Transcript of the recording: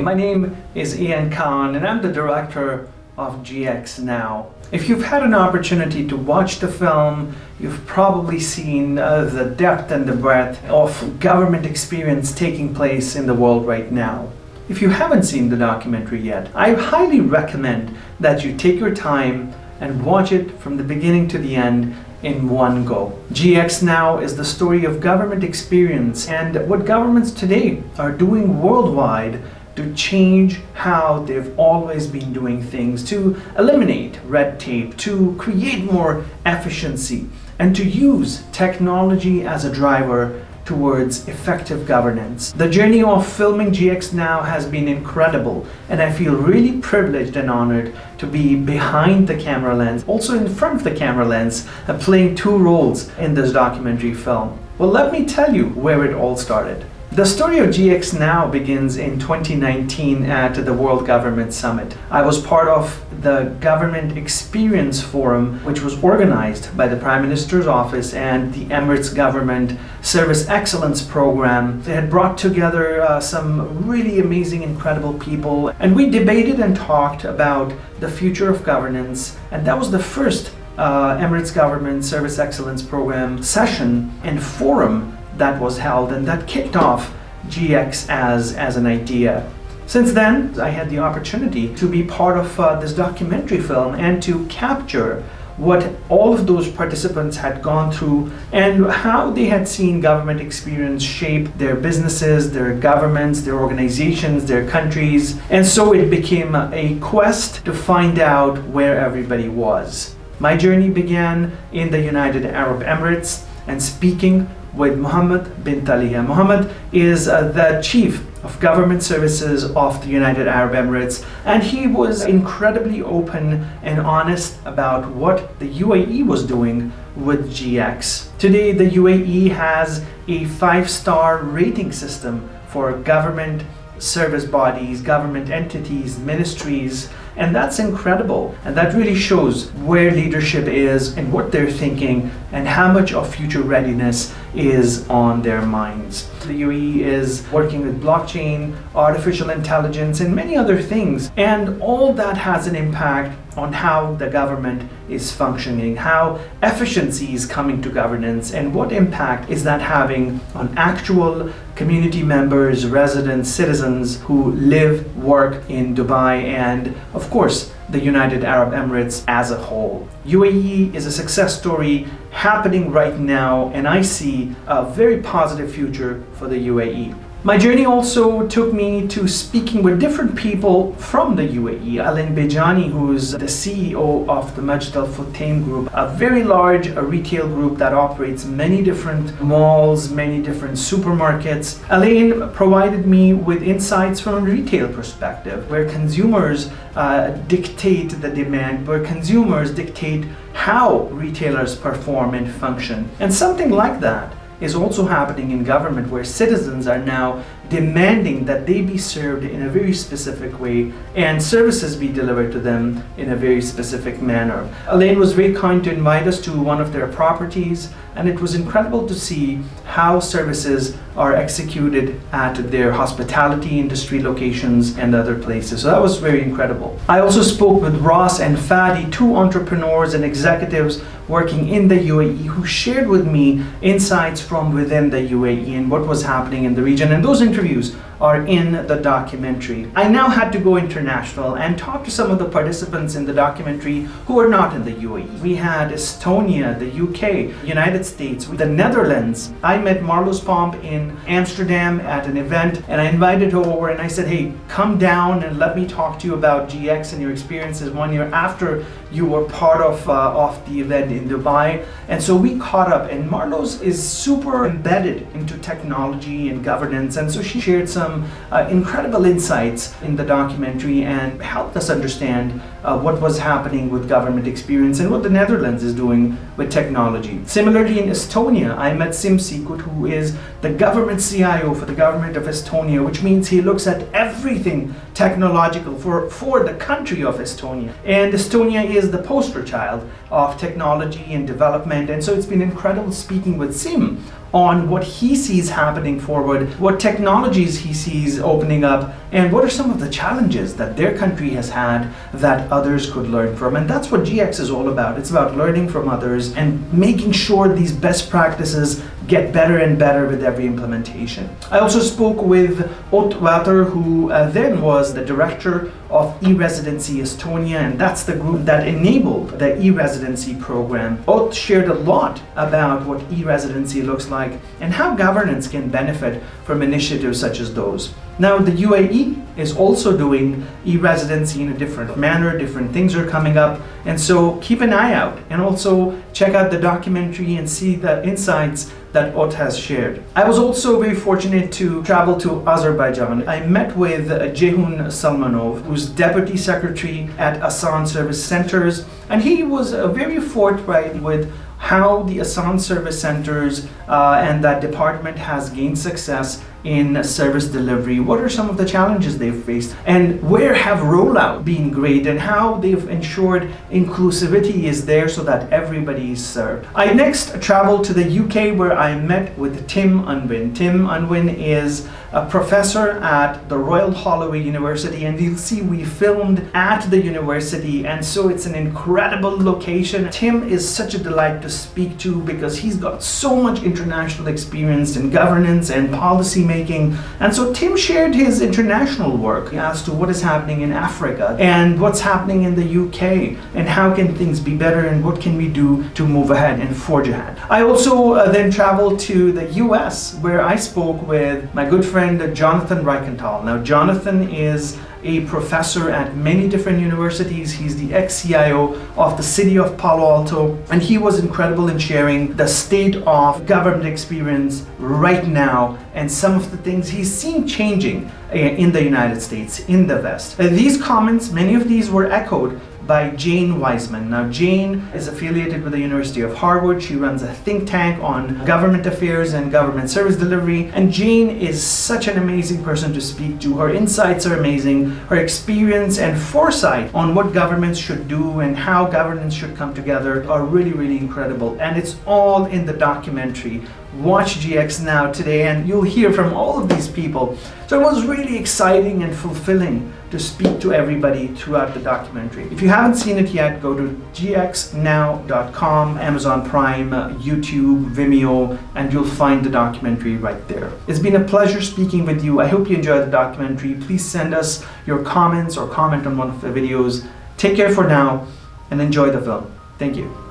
my name is Ian Khan and I'm the director of GX Now. If you've had an opportunity to watch the film, you've probably seen the depth and the breadth of government experience taking place in the world right now. If you haven't seen the documentary yet, I highly recommend that you take your time and watch it from the beginning to the end in one go. GX Now is the story of government experience and what governments today are doing worldwide to change how they've always been doing things, to eliminate red tape, to create more efficiency, and to use technology as a driver towards effective governance. The journey of filming GX Now has been incredible, and I feel really privileged and honored to be behind the camera lens, also in front of the camera lens, playing two roles in this documentary film. Well, let me tell you where it all started. The story of GX Now begins in 2019 at the World Government Summit. I was part of the Government Experience Forum, which was organized by the Prime Minister's Office and the Emirates Government Service Excellence Program. They had brought together some really amazing, incredible people, and we debated and talked about the future of governance, and that was the first Emirates Government Service Excellence Program session and forum that was held, and that kicked off GX as an idea. Since then, I had the opportunity to be part of this documentary film and to capture what all of those participants had gone through and how they had seen government experience shape their businesses, their governments, their organizations, their countries. And so it became a quest to find out where everybody was. My journey began in the United Arab Emirates and speaking with Mohammad Bin Taliah. Mohammad is the Chief of Government Services of the United Arab Emirates, and he was incredibly open and honest about what the UAE was doing with GX. Today, the UAE has a 5-star rating system for government service bodies, government entities, ministries, and that's incredible. And that really shows where leadership is and what they're thinking and how much of future readiness is on their minds. The UAE is working with blockchain, artificial intelligence, and many other things. And all that has an impact on how the government is functioning, how efficiency is coming to governance, and what impact is that having on actual community members, residents, citizens who live, work in Dubai and, of course, the United Arab Emirates as a whole. UAE is a success story happening right now, and I see a very positive future for the UAE. My journey also took me to speaking with different people from the UAE. Alain Bejani, who's the CEO of the Majd Al Futtaim Group, a very large retail group that operates many different malls, many different supermarkets. Alain provided me with insights from a retail perspective, where consumers dictate the demand, where consumers dictate how retailers perform and function. And something like that is also happening in government, where citizens are now demanding that they be served in a very specific way and services be delivered to them in a very specific manner. Alain was very kind to invite us to one of their properties, and it was incredible to see how services are executed at their hospitality industry locations and other places. So that was very incredible. I also spoke with Ross and Fadi, two entrepreneurs and executives working in the UAE, who shared with me insights from within the UAE and what was happening in the region. And those interviews are in the documentary. I now had to go international and talk to some of the participants in the documentary who are not in the UAE. We had Estonia, the UK, United States, the Netherlands. I met Marlos Pomp in Amsterdam at an event, and I invited her over and I said, hey, come down and let me talk to you about GX and your experiences 1 year after you were part of the event in Dubai. And so we caught up, and Marlos is super embedded into technology and governance, and so she shared some incredible insights in the documentary and helped us understand what was happening with government experience and what the Netherlands is doing with technology. Similarly, in Estonia, I met Simseko, who is the government CIO for the government of Estonia, which means he looks at everything technological for the country of Estonia. And Estonia is the poster child of technology and development, and so it's been incredible speaking with Sim on what he sees happening forward, what technologies he sees opening up, and what are some of the challenges that their country has had that others could learn from. And that's what GX is all about. It's about learning from others and making sure these best practices get better and better with every implementation. I also spoke with Ott Water, who then was the director of e-residency Estonia, and that's the group that enabled the e-residency program. Ott shared a lot about what e-residency looks like and how governance can benefit from initiatives such as those. Now, the UAE is also doing e-residency in a different manner. Different things are coming up, and so keep an eye out and also check out the documentary and see the insights that Ott has shared. I was also very fortunate to travel to Azerbaijan. I met with Ceyhun Salmanov, who's Deputy Secretary at Asan Service Centers, and he was very forthright with how the Asan Service Centers and that department has gained success in service delivery. What are some of the challenges they've faced, and where have rollout been great, and how they've ensured inclusivity is there so that everybody is served. I next traveled to the UK, where I met with Tim Unwin. Tim Unwin is a professor at the Royal Holloway University, and you'll see we filmed at the university, and so it's an incredible location. Tim is such a delight to speak to because he's got so much international experience in governance and policy making, and so Tim shared his international work as to what is happening in Africa and what's happening in the UK and how can things be better and what can we do to move ahead and forge ahead. I also then traveled to the US, where I spoke with my good friend Jonathan Reichenthal. Now, Jonathan is a professor at many different universities. He's the ex-CIO of the city of Palo Alto, and he was incredible in sharing the state of government experience right now and some of the things he's seen changing in the United States, in the West. These comments, many of these were echoed by Jane Wiseman. Now, Jane is affiliated with the University of Harvard. She runs a think tank on government affairs and government service delivery. And Jane is such an amazing person to speak to. Her insights are amazing. Her experience and foresight on what governments should do and how governance should come together are really, really incredible. And it's all in the documentary. Watch GX Now today and you'll hear from all of these people. So it was really exciting and fulfilling to speak to everybody throughout the documentary. If you haven't seen it yet, go to gxnow.com, Amazon Prime, YouTube, Vimeo, and you'll find the documentary right there. It's been a pleasure speaking with you. I hope you enjoyed the documentary. Please send us your comments or comment on one of the videos. Take care for now and enjoy the film. Thank you.